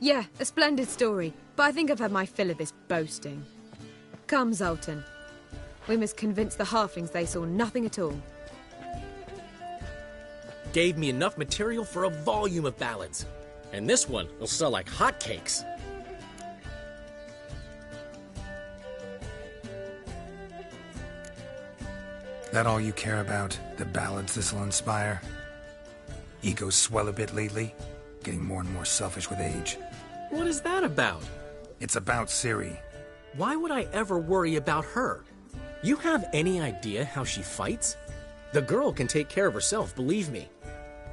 Yeah, a splendid story, but I think I've had my fill of this boasting. Come, Zoltan. We must convince the halflings they saw nothing at all. Gave me enough material for a volume of ballads. And this one will sell like hotcakes. That all you care about? The ballads this'll inspire? Egos swell a bit lately? Getting more and more selfish with age. What is that about? It's about Ciri. Why would I ever worry about her? You have any idea how she fights? The girl can take care of herself, believe me.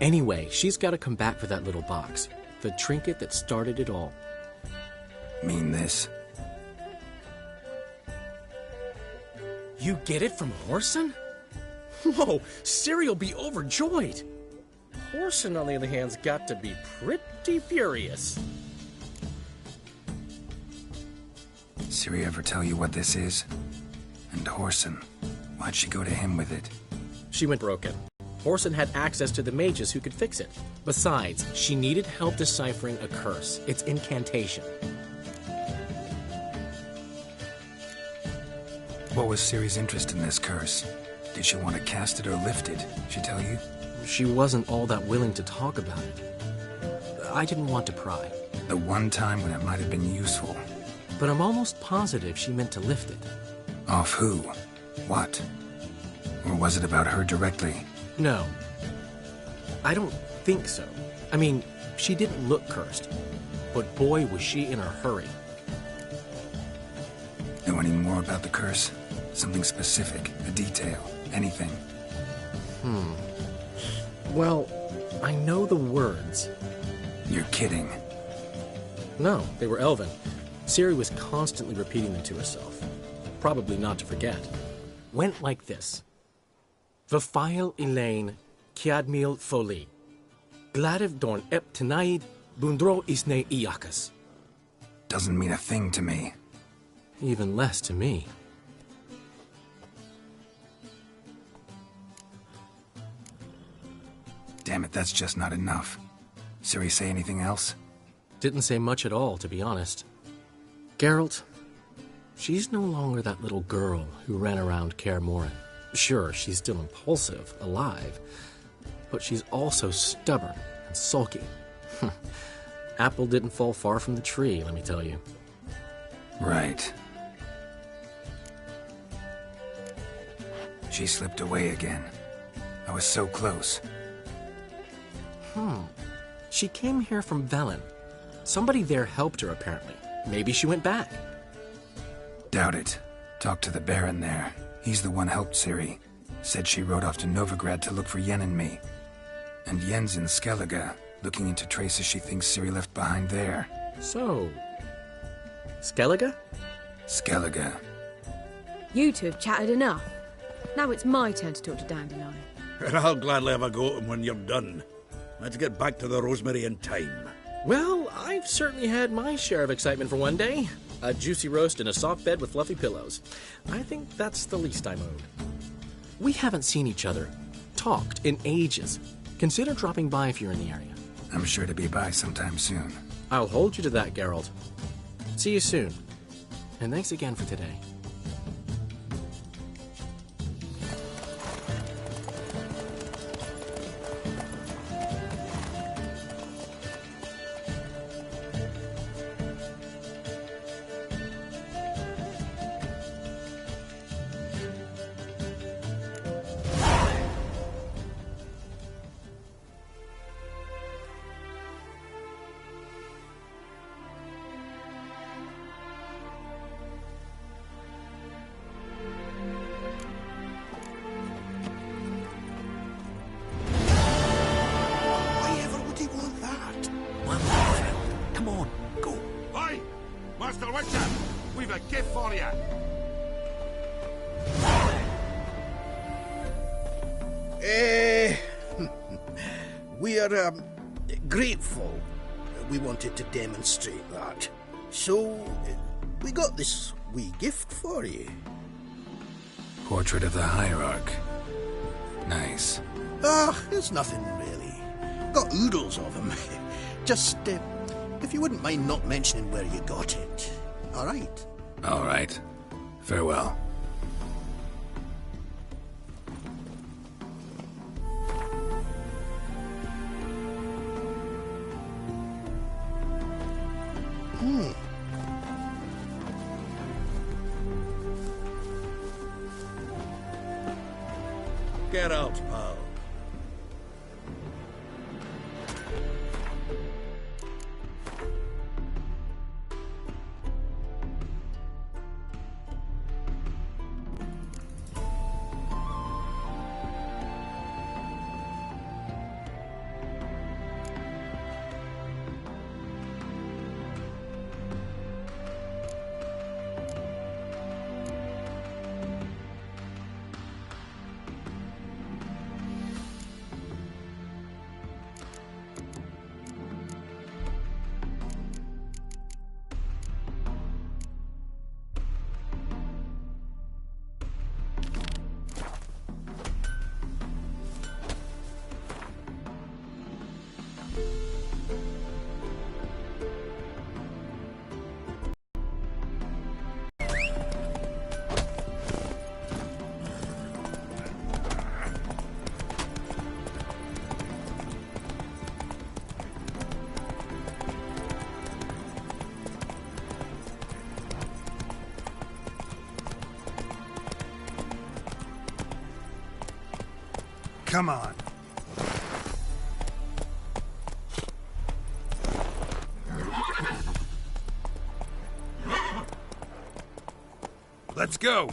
Anyway, she's got to come back for that little box. The trinket that started it all. Mean this? You get it from Whoreson? Whoa, Ciri'll be overjoyed. Whoreson, on the other hand, has got to be pretty furious. Ciri ever tell you what this is? And Whoreson, why'd she go to him with it? She went broken. Whoreson had access to the mages who could fix it. Besides, she needed help deciphering a curse. Its incantation. What was Ciri's interest in this curse? Did she want to cast it or lift it? She tell you? She wasn't all that willing to talk about it. I didn't want to pry. The one time when it might have been useful. But I'm almost positive she meant to lift it. Off who? What? Or was it about her directly? No. I don't think so. I mean, she didn't look cursed. But boy, was she in a hurry. Know any more about the curse? Something specific, a detail, anything? Well, I know the words. You're kidding. No, they were Elven. Ciri was constantly repeating them to herself. Probably not to forget. Went like this. Vafile Elaine, Kiadmil Foli. Gladiv Dorn Ep Tenaid, Bundro Isne Iakas. Doesn't mean a thing to me. Even less to me. Damn it, that's just not enough. Ciri say anything else? Didn't say much at all, to be honest. Geralt, she's no longer that little girl who ran around Kaer Morhen. Sure, she's still impulsive, alive, but she's also stubborn and sulky. Apple didn't fall far from the tree, let me tell you. Right. She slipped away again. I was so close. She came here from Velen. Somebody there helped her, apparently. Maybe she went back. Doubt it. Talked to the Baron there. He's the one helped Ciri. Said she rode off to Novigrad to look for Yen and me. And Yen's in Skellige, looking into traces she thinks Ciri left behind there. So, Skellige? Skellige. You two have chatted enough. Now it's my turn to talk to Dandelion. And I'll gladly have a go at him when you're done. Let's get back to the Rosemary in time. Well, I've certainly had my share of excitement for one day. A juicy roast in a soft bed with fluffy pillows. I think that's the least I'm owed. We haven't seen each other, talked in ages. Consider dropping by if you're in the area. I'm sure to be by sometime soon. I'll hold you to that, Geralt. See you soon. And thanks again for today. We've a gift for you. We are grateful. We wanted to demonstrate that. So, we got this wee gift for you. Portrait of the Hierarch. Nice. It's nothing really. Got oodles of them. Just If you wouldn't mind not mentioning where you got it. All right? All right. Farewell. Get out, pal. Come on. Let's go.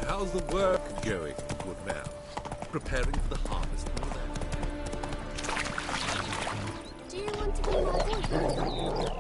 How's the work going, good man? Preparing for the harvest and all that? Do you want to be my boyfriend?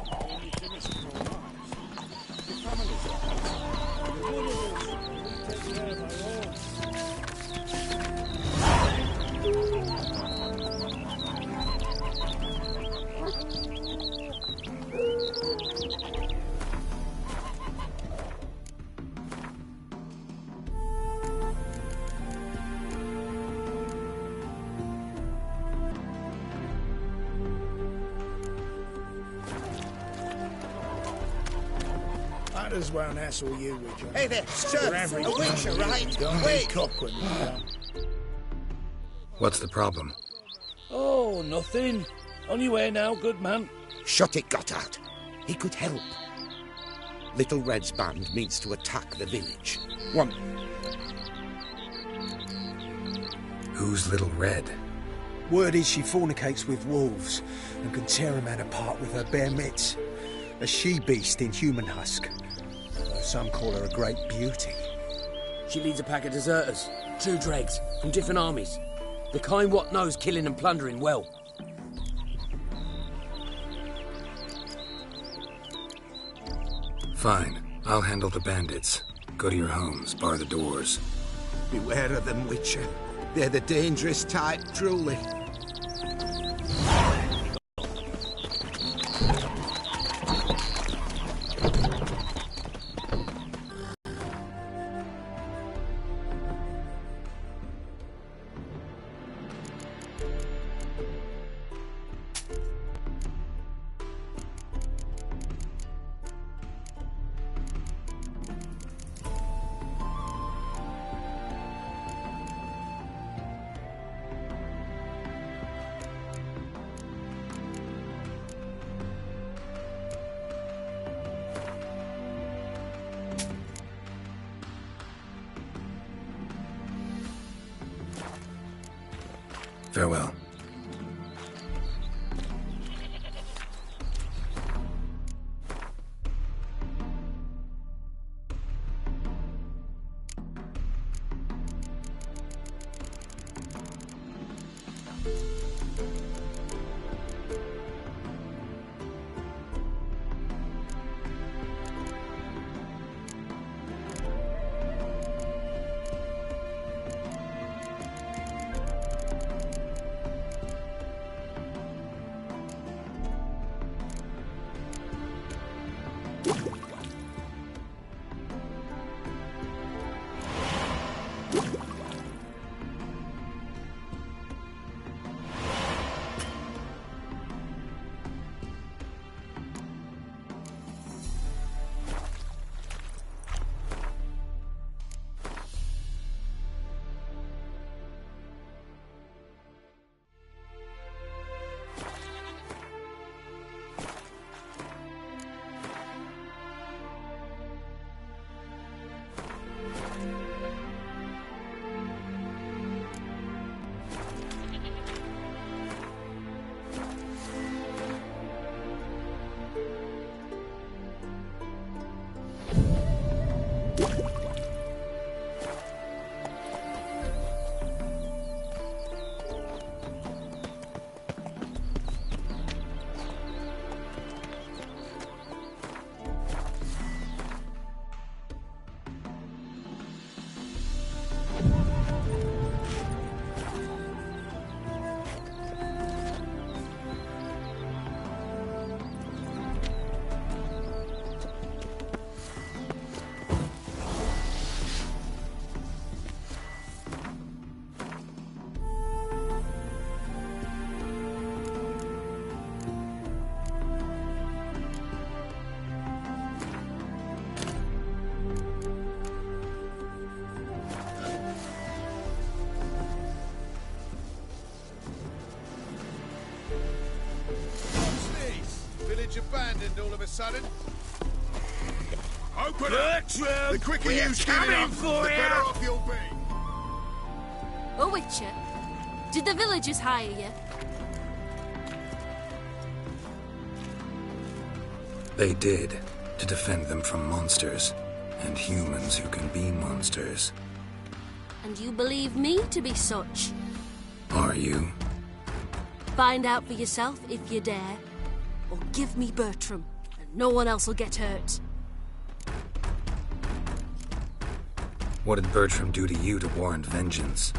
Might as well hassle you with your... Hey there, sir! A witcher, right? Don't Wait! be cock when you're done. What's the problem? Oh, nothing. On your way now, good man. Shut it, Gotthard. He could help. Little Red's band means to attack the village. One... Who's Little Red? Word is she fornicates with wolves and can tear a man apart with her bare mitts. A she-beast in human husk. Though some call her a great beauty. She leads a pack of deserters. 2 dregs from different armies. The kind what knows killing and plundering well. Fine. I'll handle the bandits. Go to your homes, bar the doors. Beware of them, Witcher. They're the dangerous type, truly. Farewell. happened all of a sudden? Open up! The quicker you skin it up, the better off you'll be. Oh, Witcher, did the villagers hire you? They did, to defend them from monsters, and humans who can be monsters. And you believe me to be such? Are you? Find out for yourself if you dare, or give me Bertram, and no one else will get hurt. What did Bertram do to you to warrant vengeance?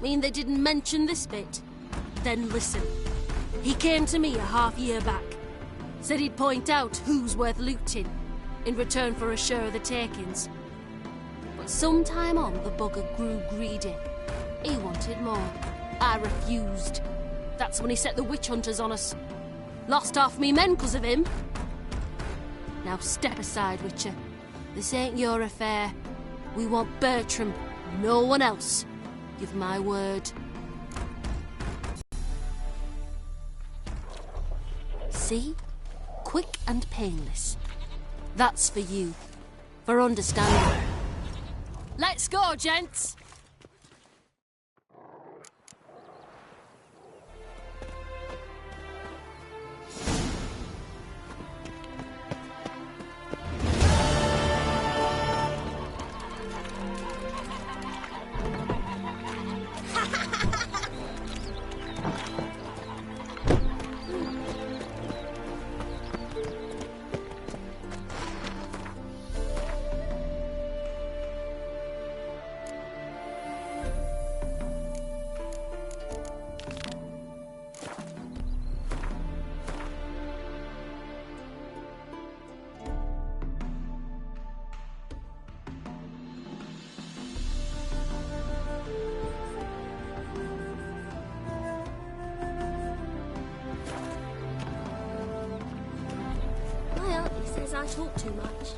Mean they didn't mention this bit? Then listen. He came to me a half-year back. Said he'd point out who's worth looting, in return for a share of the takings. But sometime on, the bugger grew greedy. He wanted more. I refused. That's when he set the witch hunters on us. Lost half me men 'cause of him. Now step aside, Witcher. This ain't your affair. We want Bertram, no one else. Give my word. See? Quick and painless. That's for you. For understanding. Let's go, gents! Well, he says I talk too much.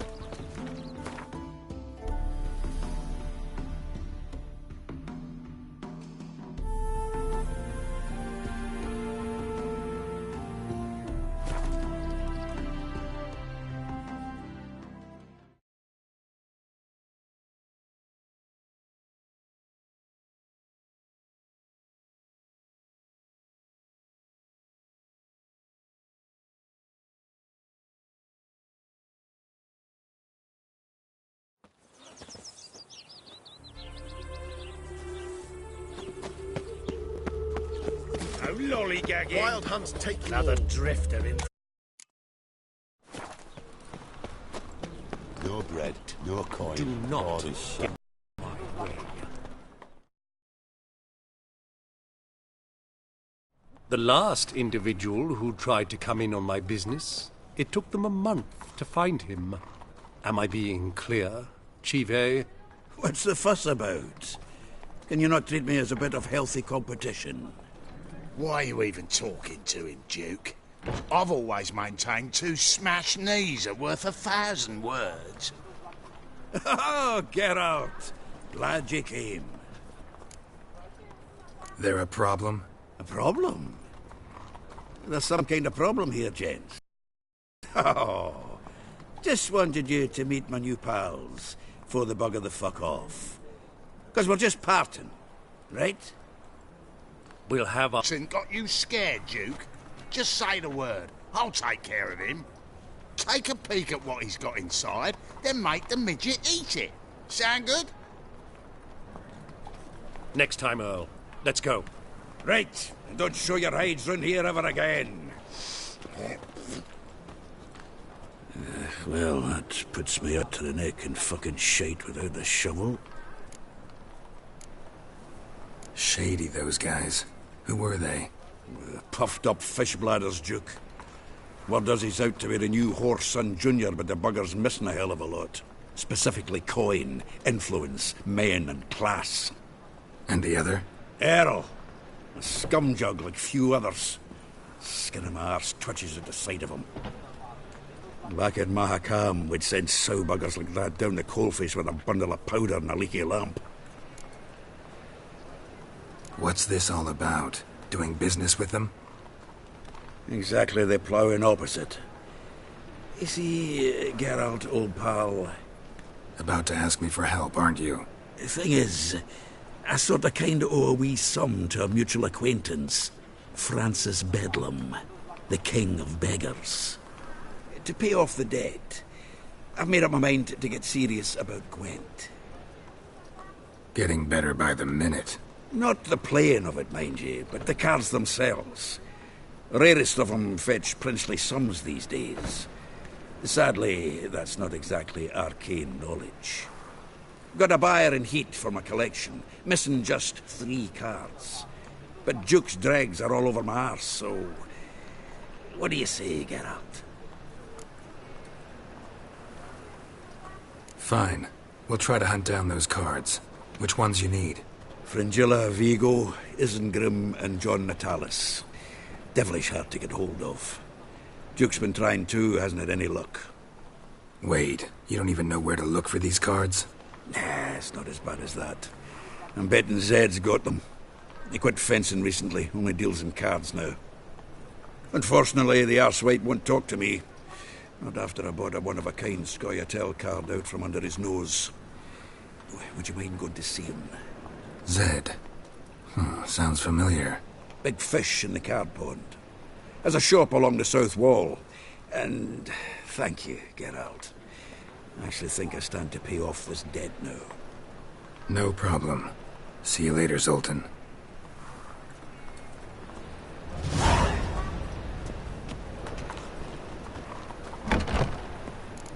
Lollygagging. Wild Hunt's taking another drifter in. Your bread, your coin. Do not get my way. The last individual who tried to come in on my business, it took them a month to find him. Am I being clear, Chive? What's the fuss about? Can you not treat me as a bit of healthy competition? Why are you even talking to him, Duke? I've always maintained 2 smashed knees are worth 1,000 words. Oh, get out! Glad you came. There a problem? A problem? There's some kind of problem here, gents. Oh, just wanted you to meet my new pals before the bugger the fuck off. 'Cause we're just parting, right? We'll have a... Got you scared, Duke? Just say the word. I'll take care of him. Take a peek at what he's got inside, then make the midget eat it. Sound good? Next time, Earl. Let's go. Right, and don't show your hides round here ever again. Well, that puts me up to the neck in fucking shite without the shovel. Shady, those guys. Who were they? Puffed up fish bladders, Duke. Word does he's out to be the new Horse Son Jr., but the bugger's missing a hell of a lot. Specifically coin, influence, men, and class. And the other? Errol. A scumjug like few others. Skin of my arse twitches at the sight of him. Back in Mahakam, we'd send sow buggers like that down the coalface with a bundle of powder and a leaky lamp. What's this all about? Doing business with them? Exactly the ploughing opposite. You see, Geralt, old pal... About to ask me for help, aren't you? The thing is, I sort of kind of owe a wee sum to a mutual acquaintance, Francis Bedlam, the king of beggars. To pay off the debt, I've made up my mind to get serious about Gwent. Getting better by the minute. Not the playing of it, mind you, but the cards themselves. Rarest of them fetch princely sums these days. Sadly, that's not exactly arcane knowledge. Got a buyer in heat for my collection, missing just 3 cards. But Duke's dregs are all over my arse, so... What do you say, Geralt? Fine. We'll try to hunt down those cards. Which ones you need? Fringilla, Vigo, Isengrim, and John Natalis. Devilish hard to get hold of. Duke's been trying too, hasn't had any luck. Wait, you don't even know where to look for these cards? Nah, it's not as bad as that. I'm betting Zed's got them. He quit fencing recently, only deals in cards now. Unfortunately, the arsewipe won't talk to me. Not after I bought a one-of-a-kind Scoia'tael card out from under his nose. Would you mind going to see him? Zed. Sounds familiar. Big fish in the card pond. Has a shop along the south wall. And thank you, Geralt. I actually think I stand to pay off this debt now. No problem. See you later, Zoltan.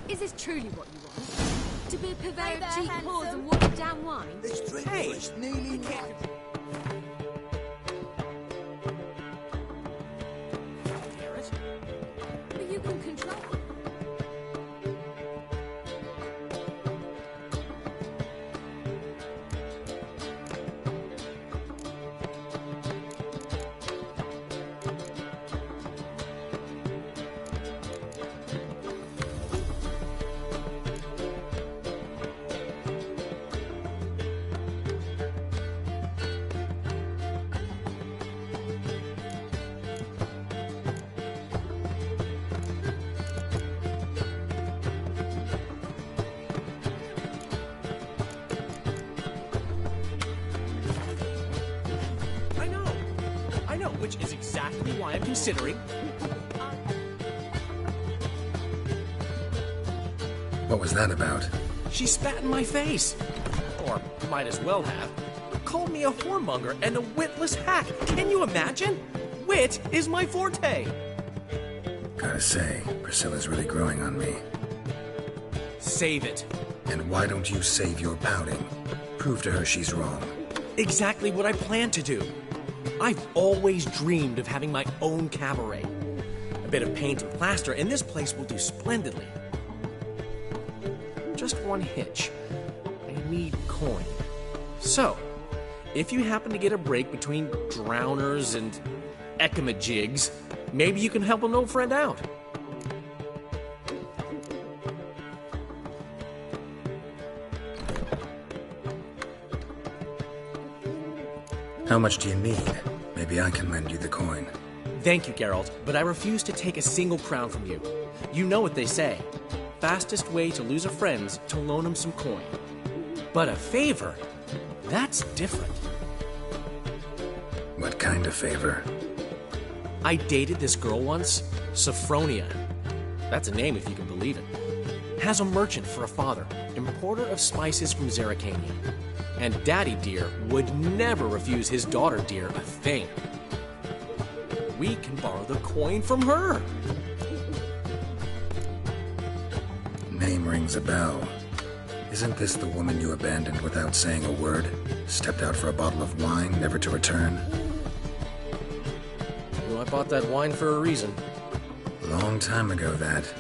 Is this truly what you want? To be a purveyor of cheap whores and watered-down wine? Hey, nearly But you can control it. Which is exactly why I'm considering... What was that about? She spat in my face. Or might as well have. Called me a whoremonger and a witless hack. Can you imagine? Wit is my forte. Gotta say, Priscilla's really growing on me. Save it. And why don't you save your pouting? Prove to her she's wrong. Exactly what I plan to do. I've always dreamed of having my own cabaret. A bit of paint and plaster, and this place will do splendidly. Just one hitch. I need coin. So, if you happen to get a break between drowners and ecamajigs, maybe you can help an old friend out. How much do you need? Maybe I can lend you the coin. Thank you, Geralt, but I refuse to take a single crown from you. You know what they say. Fastest way to lose a friend's to loan him some coin. But a favor? That's different. What kind of favor? I dated this girl once, Sophronia. That's a name if you can believe it. Has a merchant for a father, importer of spices from Zerrikania. And Daddy Dear would never refuse his daughter Dear a thing. We can borrow the coin from her. Name rings a bell. Isn't this the woman you abandoned without saying a word? Stepped out for a bottle of wine, never to return? Well, I bought that wine for a reason. Long time ago, that.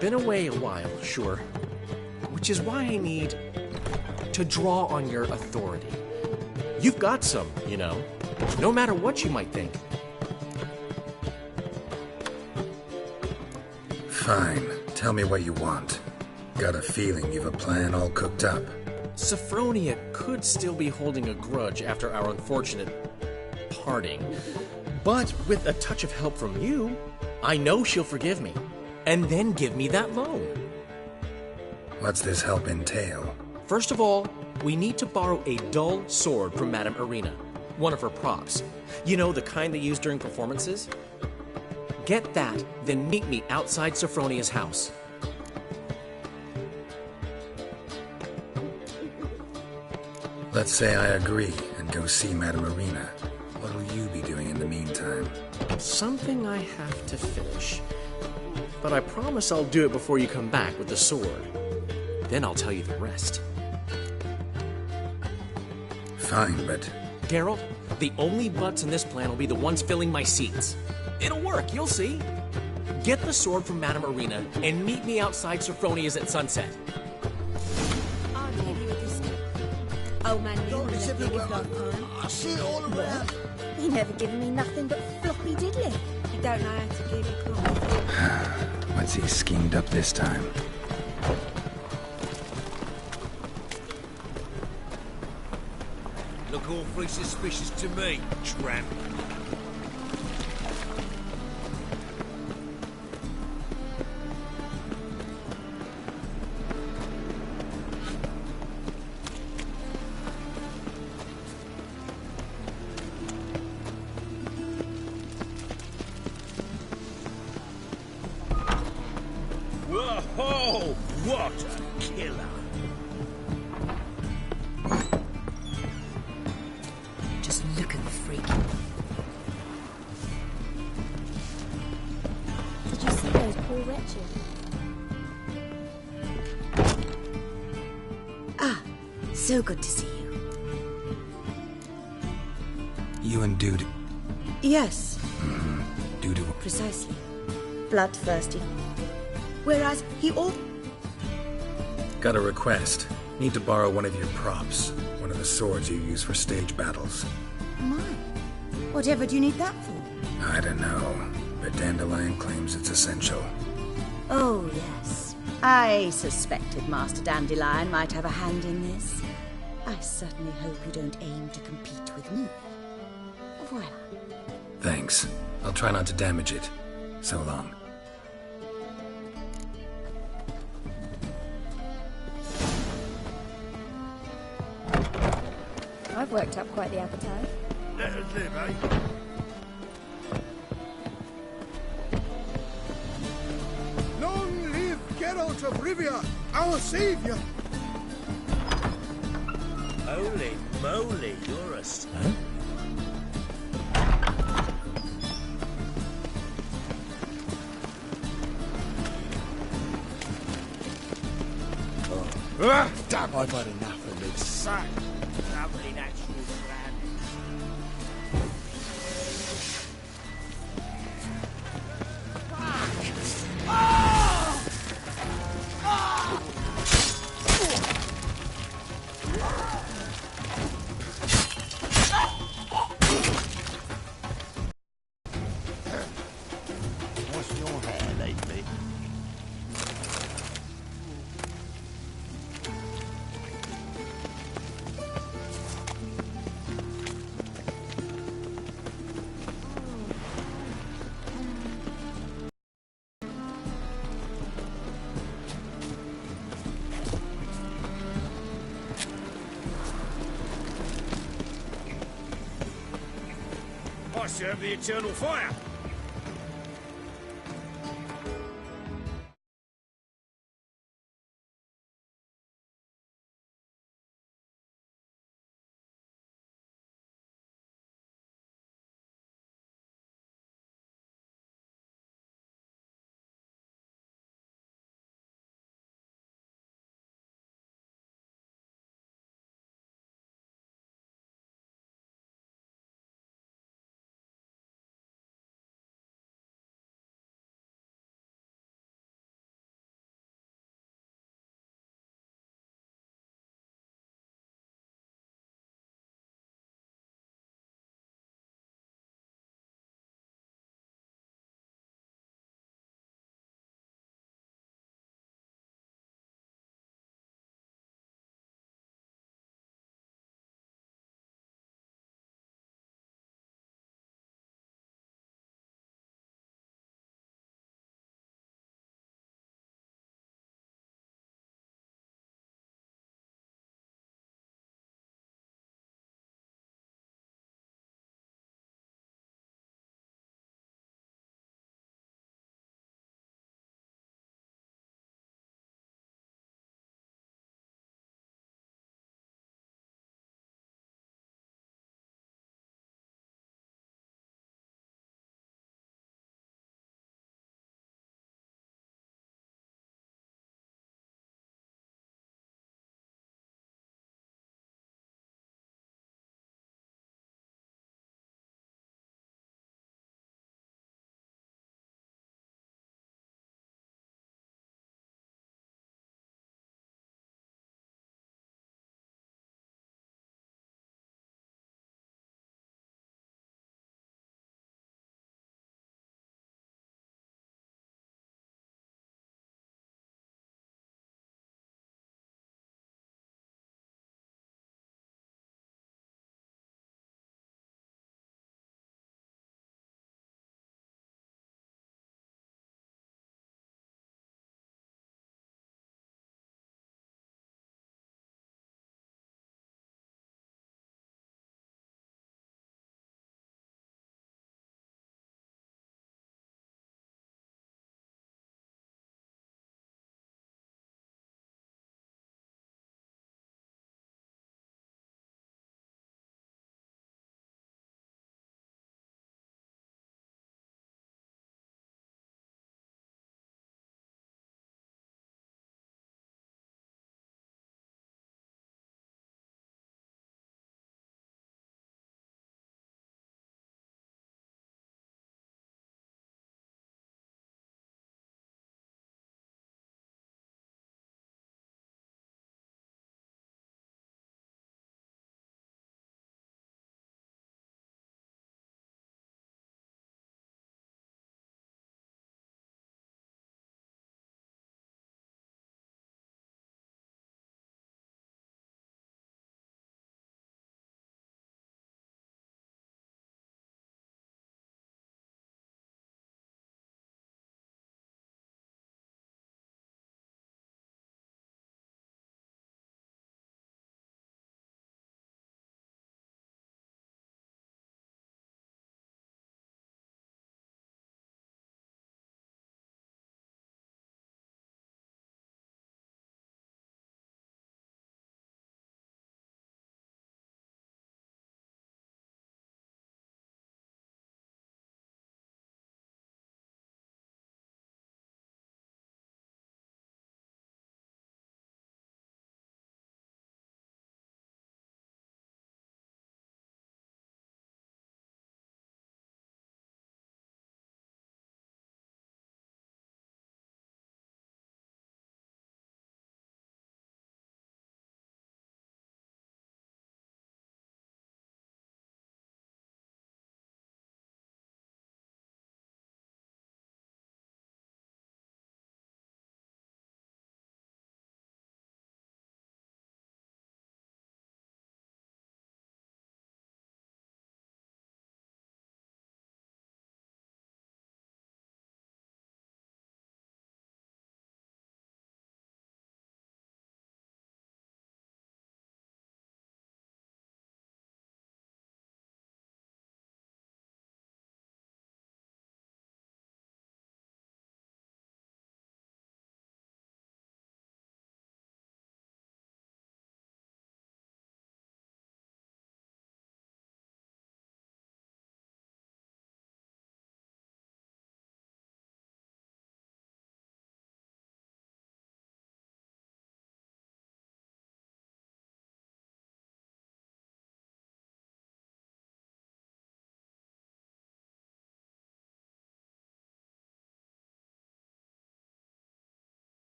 Been away a while, sure. Which is why I need to draw on your authority. You've got some, you know, no matter what you might think. Fine. Tell me what you want. Got a feeling you've a plan all cooked up. Sophronia could still be holding a grudge after our unfortunate parting. But with a touch of help from you, I know she'll forgive me. and then give me that loan. What's this help entail? First of all, we need to borrow a dull sword from Madame Irina, one of her props. You know, the kind they use during performances? Get that, then meet me outside Sophronia's house. Let's say I agree and go see Madame Irina. What'll you be doing in the meantime? Something I have to finish. But I promise I'll do it before you come back with the sword. Then I'll tell you the rest. Fine, but... Geralt, the only butts in this plan will be the ones filling my seats. It'll work, you'll see. Get the sword from Madame Irina and meet me outside Sophronia's at sunset. I'll give you a biscuit. Old man Newman left me with lifetime. I see it all around. He never given me nothing but floppy diddly. He don't know how to give a cloth. What's he schemed up this time? Look awfully suspicious to me, tramp. Whoa! What a killer! Just look at the freak. Did you see those poor wretches? Ah, so good to see you. You and Dude... Yes, Dudu... precisely. Bloodthirsty. Whereas he all... Got a request. Need to borrow one of your props. One of the swords you use for stage battles. My. Whatever do you need that for? I don't know, but Dandelion claims it's essential. Oh, yes. I suspected Master Dandelion might have a hand in this. I certainly hope you don't aim to compete with me. Voilà. Thanks. I'll try not to damage it. So long. I've worked up quite the appetite. Let us live, eh? Long live Geralt of Rivia, our savior! Holy moly, you're a... Huh? Damn, I've had enough of this sack. Lovely natural surroundings. What's your hair lately? I serve the eternal fire.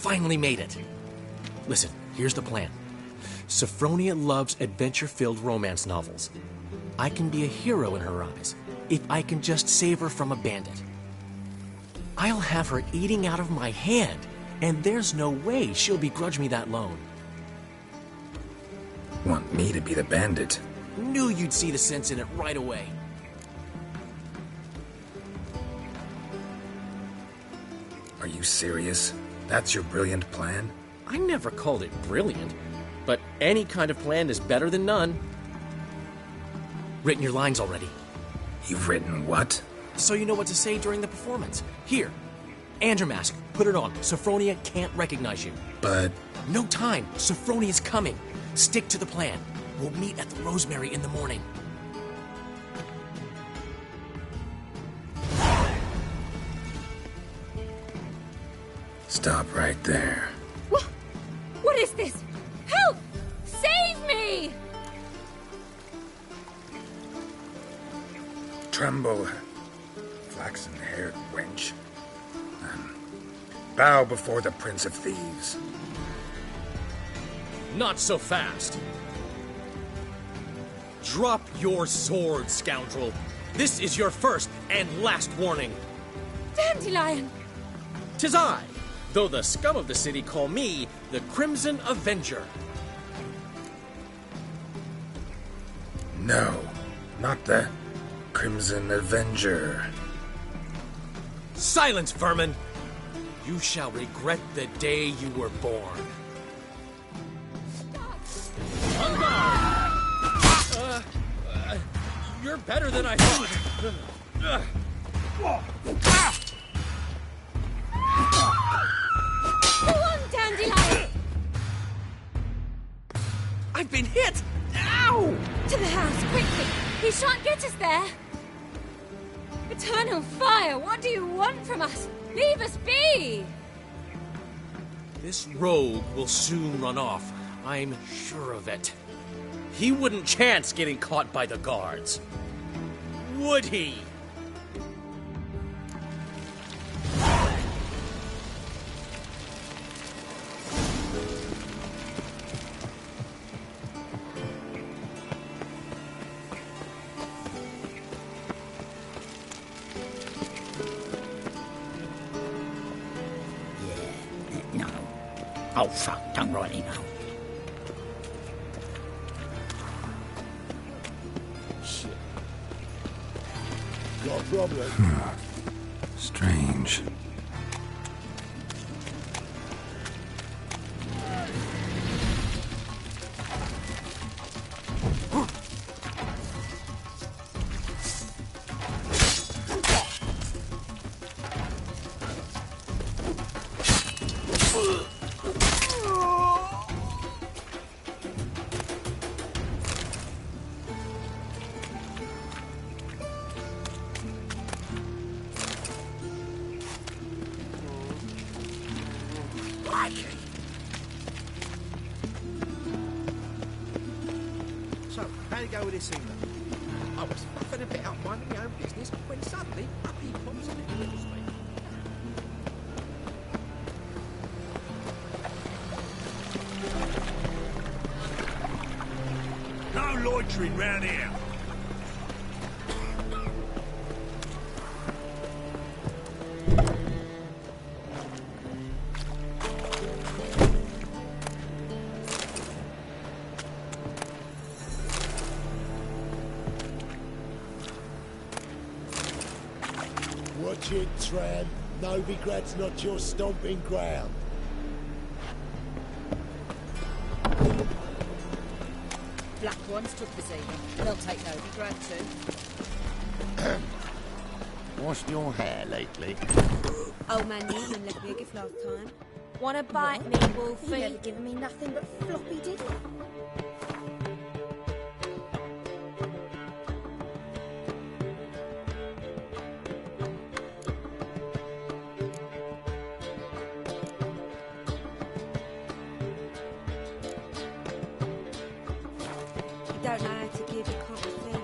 Finally made it. Listen, here's the plan. Sophronia loves adventure-filled romance novels. I can be a hero in her eyes if I can just save her from a bandit. I'll have her eating out of my hand, and there's no way she'll begrudge me that loan. Want me to be the bandit? Knew you'd see the sense in it right away. Are you serious? That's your brilliant plan? I never called it brilliant, but any kind of plan is better than none. Written your lines already. You've written what? So you know what to say during the performance. Here, Andrew Mask, put it on. Sophronia can't recognize you. But... No time. Sophronia's coming. Stick to the plan. We'll meet at the Rosemary in the morning. Stop right there. What is this? Help! Save me! Tremble, flaxen-haired wench. Bow before the Prince of Thieves. Not so fast. Drop your sword, scoundrel. This is your first and last warning. Dandelion! 'Tis I, though the scum of the city call me the Crimson Avenger. No, not the Crimson Avenger. Silence, vermin! You shall regret the day you were born. You're better than I thought. Go on, Dandelion! I've been hit! Ow! To the house, quickly! He shan't get us there! Eternal fire, what do you want from us? Leave us be! This rogue will soon run off. I'm sure of it. He wouldn't chance getting caught by the guards. Would he? No. Oh, fuck, don't rightly know. Shit. Got a problem? Strange. So, how'd it go with this thing then? I was fucking a bit up minding my own business when suddenly up he pops and interrupts me. No loitering round here. Watch it, tramp. Novigrad's not your stomping ground. Black ones took the Zeta. They'll take Novigrad too. Washed your hair lately? Old man Newman left me a gift last time. Wanna bite me, He Wolfie? never given me nothing but floppy diddly. You don't know how to give a cock a thief.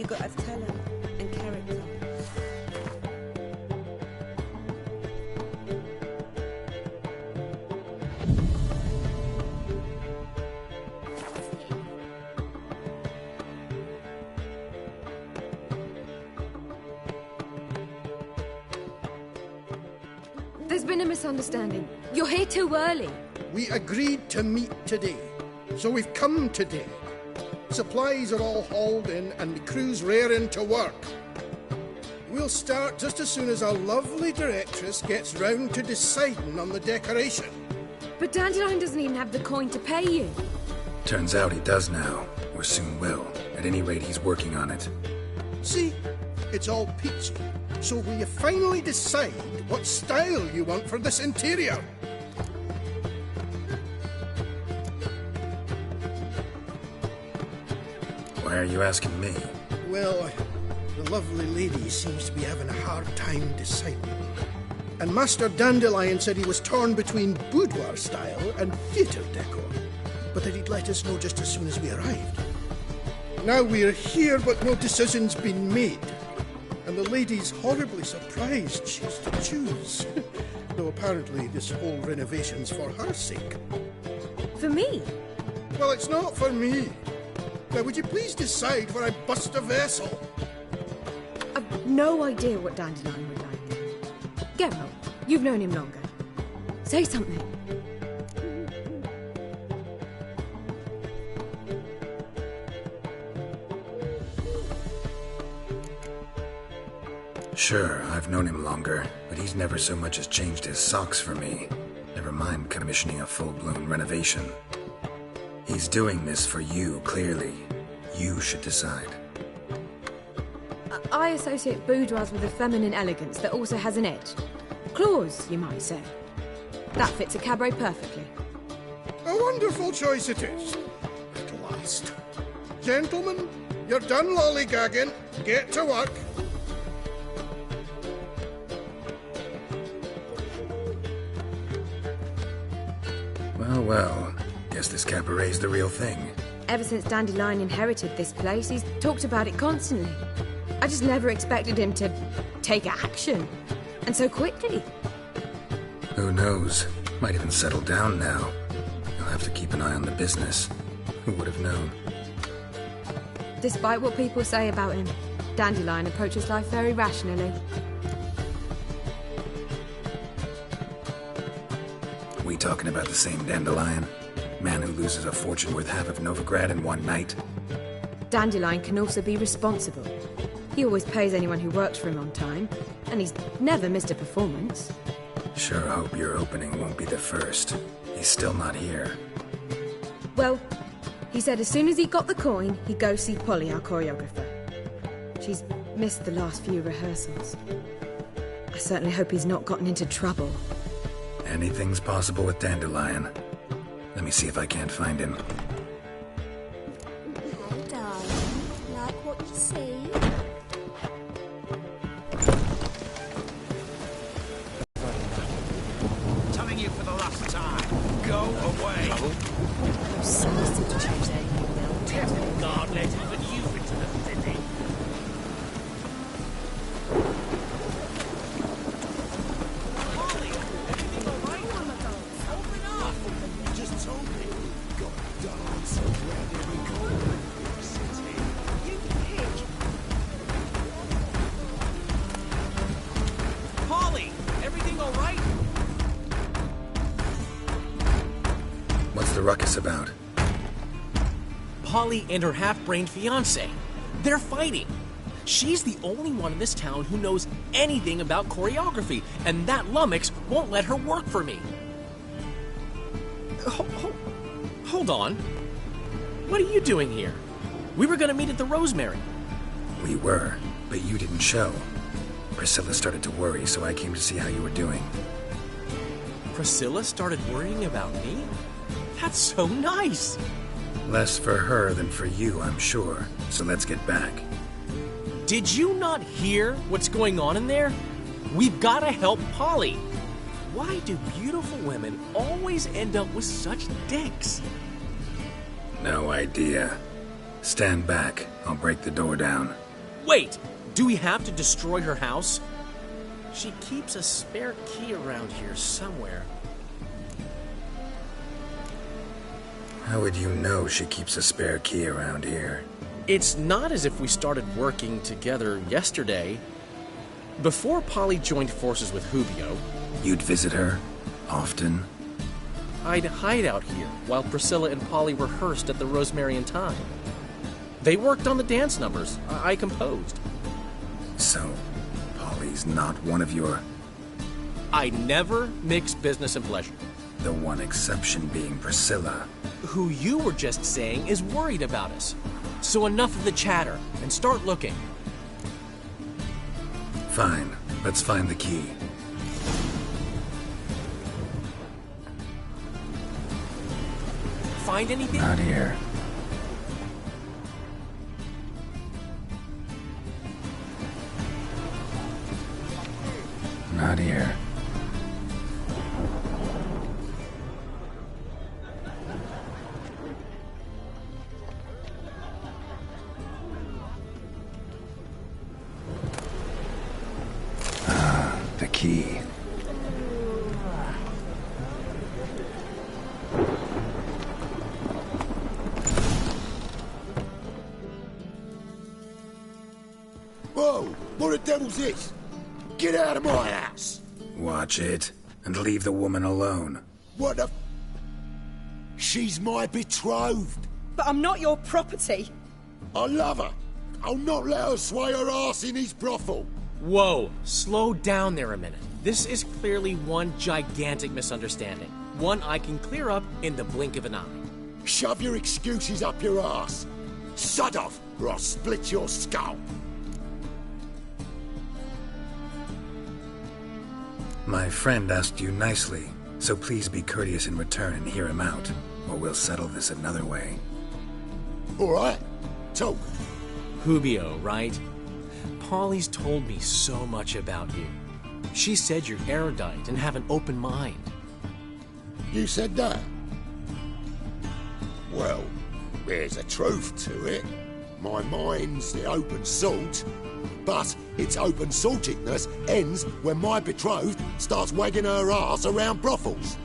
You got to have talent and character. There's been a misunderstanding. You're here too early. We agreed to meet today, so we've come today. Supplies are all hauled in and the crew's raring to work. We'll start just as soon as our lovely directress gets round to deciding on the decoration. But Dandelion doesn't even have the coin to pay you. Turns out he does now, or soon will. At any rate, he's working on it. See, it's all peachy. So will you finally decide what style you want for this interior? Why are you asking me? Well, the lovely lady seems to be having a hard time deciding. And Master Dandelion said he was torn between boudoir style and theatre decor, but that he'd let us know just as soon as we arrived. Now we're here, but no decision's been made. And the lady's horribly surprised she's to choose. Though apparently this whole renovation's for her sake. For me? Well, it's not for me. Now, would you please decide where I bust a vessel? I've no idea what Dandelion would like. Geralt, you've known him longer. Say something. Sure, I've known him longer, but he's never so much as changed his socks for me. Never mind commissioning a full-blown renovation. He's doing this for you, clearly. You should decide. I associate boudoirs with a feminine elegance that also has an edge. Claws, you might say. That fits a cabaret perfectly. A wonderful choice it is. At last. Gentlemen, you're done lollygagging. Get to work. Well, well. Guess this cabaret's the real thing. Ever since Dandelion inherited this place, he's talked about it constantly. I just never expected him to take action. And so quickly. Who knows? Might even settle down now. You'll have to keep an eye on the business. Who would have known? Despite what people say about him, Dandelion approaches life very rationally. We talking about the same Dandelion? Man who loses a fortune worth half of Novigrad in one night? Dandelion can also be responsible. He always pays anyone who works for him on time, and he's never missed a performance. Sure hope your opening won't be the first. He's still not here. Well, he said as soon as he got the coin, he'd go see Polly, our choreographer. She's missed the last few rehearsals. I certainly hope he's not gotten into trouble. Anything's possible with Dandelion. Let me see if I can't find him. Hey, darling. Like what you see? Telling you for the last time. Go away. You sausage, Jose. God, let him, but you've been to the city. Ruckus about? Polly and her half-brained fiancé. They're fighting. She's the only one in this town who knows anything about choreography, and that lummox won't let her work for me. Hold on. What are you doing here? We were going to meet at the Rosemary. We were, but you didn't show. Priscilla started to worry, so I came to see how you were doing. Priscilla started worrying about me? That's so nice! Less for her than for you, I'm sure. So let's get back. Did you not hear what's going on in there? We've got to help Polly. Why do beautiful women always end up with such dicks? No idea. Stand back. I'll break the door down. Wait! Do we have to destroy her house? She keeps a spare key around here somewhere. How would you know she keeps a spare key around here? It's not as if we started working together yesterday. Before Polly joined forces with Hubio... You'd visit her? Often? I'd hide out here while Priscilla and Polly rehearsed at the Rosemary and Thyme. They worked on the dance numbers. I composed. So, Polly's not one of your... I never mix business and pleasure. The one exception being Priscilla. Who you were just saying is worried about us. So enough of the chatter, and start looking. Fine. Let's find the key. Find anything? Not here. Not here. The key. Whoa! What the devil's this? Get out of my house! Watch it, and leave the woman alone. What the... She's my betrothed. But I'm not your property. I love her. I'll not let her sway her ass in his brothel. Whoa, slow down there a minute. This is clearly one gigantic misunderstanding. One I can clear up in the blink of an eye. Shove your excuses up your ass. Sod off, or I'll split your skull. My friend asked you nicely, so please be courteous in return and hear him out, or we'll settle this another way. All right, talk. Hubio, right? Polly's told me so much about you. She said you're erudite and have an open mind. You said that? Well, there's a truth to it. My mind's the open salt, but its open saltedness ends when my betrothed starts wagging her ass around brothels.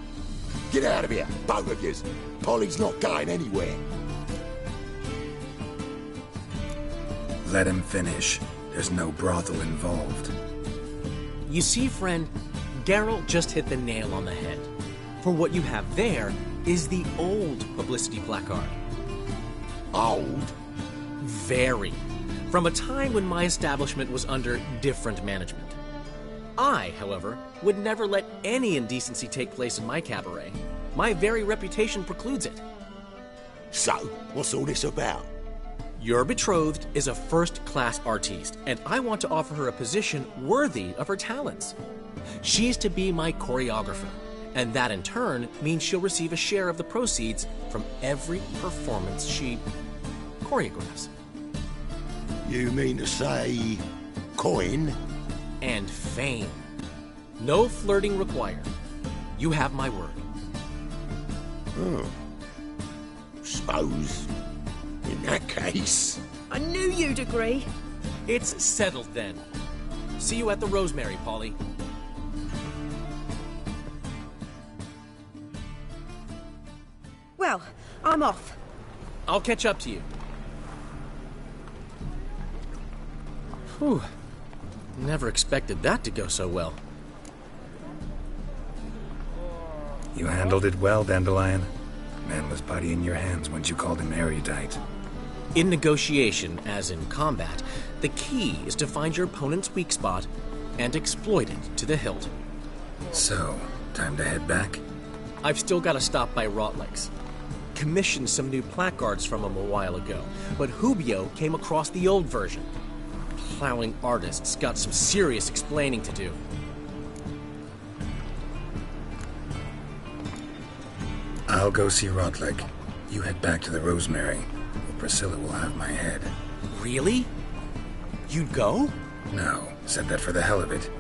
Get out of here, both of yous. Polly's not going anywhere. Let him finish. There's no brothel involved. You see, friend, Geralt just hit the nail on the head. For what you have there is the old publicity placard. Old? Very. From a time when my establishment was under different management. I, however, would never let any indecency take place in my cabaret. My very reputation precludes it. So, what's all this about? Your betrothed is a first-class artiste, and I want to offer her a position worthy of her talents. She's to be my choreographer, and that in turn means she'll receive a share of the proceeds from every performance she choreographs. You mean to say... coin? And fame. No flirting required. You have my word. Oh. Suppose... in that case... I knew you'd agree. It's settled then. See you at the Rosemary, Polly. Well, I'm off. I'll catch up to you. Whew. Never expected that to go so well. You handled it well, Dandelion. Man was putty in your hands once you called him erudite. In negotiation, as in combat, the key is to find your opponent's weak spot and exploit it to the hilt. So, time to head back? I've still got to stop by Rotlegs. Commissioned some new placards from him a while ago, but Hubio came across the old version. Plowing artists got some serious explaining to do. I'll go see Rotleg. You head back to the Rosemary, or Priscilla will have my head. Really? You'd go? No, said that for the hell of it.